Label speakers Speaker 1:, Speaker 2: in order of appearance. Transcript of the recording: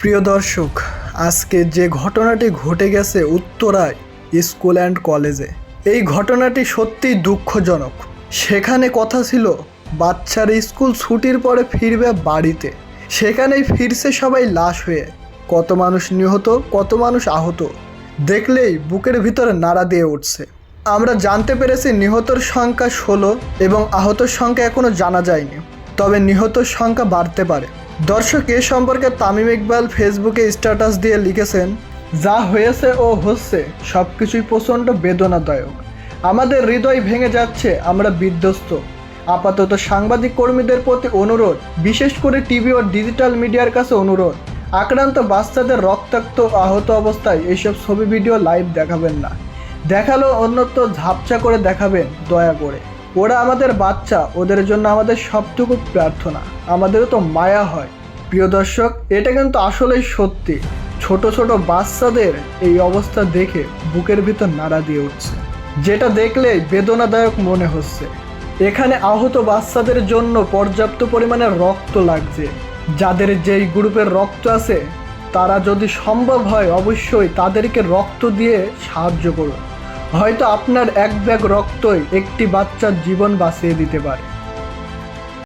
Speaker 1: প্রিয় দর্শক, আজকে যে ঘটনাটি ঘটে গেছে উত্তরায় স্কুল অ্যান্ড কলেজে, এই ঘটনাটি সত্যিই দুঃখজনক। সেখানে কথা ছিল বাচ্চারা স্কুল ছুটির পরে ফিরবে বাড়িতে, সেখানেই ফিরছে সবাই লাশ হয়ে। কত মানুষ নিহত, কত মানুষ আহত, দেখলেই বুকের ভিতরে নাড়া দিয়ে উঠছে। আমরা জানতে পেরেছি নিহতর সংখ্যা 16 এবং আহতর সংখ্যা এখনও জানা যায়নি, তবে নিহতর সংখ্যা বাড়তে পারে। দর্শক, এ সম্পর্কে তামিম ইকবাল ফেসবুকে স্ট্যাটাস দিয়ে লিখেছেন, যা হয়েছে ও হচ্ছে সব কিছুই প্রচণ্ড বেদনাদায়ক। আমাদের হৃদয় ভেঙে যাচ্ছে, আমরা বিধ্বস্ত। আপাতত সাংবাদিক কর্মীদের প্রতি অনুরোধ, বিশেষ করে টিভি ও ডিজিটাল মিডিয়ার কাছে অনুরোধ, আক্রান্ত বাচ্চাদের রক্তাক্ত আহত অবস্থায় এইসব ছবি ভিডিও লাইভ দেখাবেন না। দেখালেও অন্যত্র ঝাপসা করে দেখাবেন দয়া করে। ওরা আমাদের বাচ্চা, ওদের জন্য আমাদের সবটুকু প্রার্থনা, আমাদেরও তো মায়া হয়। প্রিয় দর্শক, এটা কিন্তু আসলেই সত্যি। ছোট ছোট বাচ্চাদের এই অবস্থা দেখে বুকের ভিতর নাড়া দিয়ে উঠছে, যেটা দেখলেই বেদনাদায়ক মনে হচ্ছে। এখানে আহত বাচ্চাদের জন্য পর্যাপ্ত পরিমাণে রক্ত লাগছে। যাদের যেই গ্রুপের রক্ত আছে তারা যদি সম্ভব হয় অবশ্যই তাদেরকে রক্ত দিয়ে সাহায্য করুন। হয়তো আপনার এক ব্যাগ রক্তই একটি বাচ্চার জীবন বাঁচিয়ে দিতে পারে।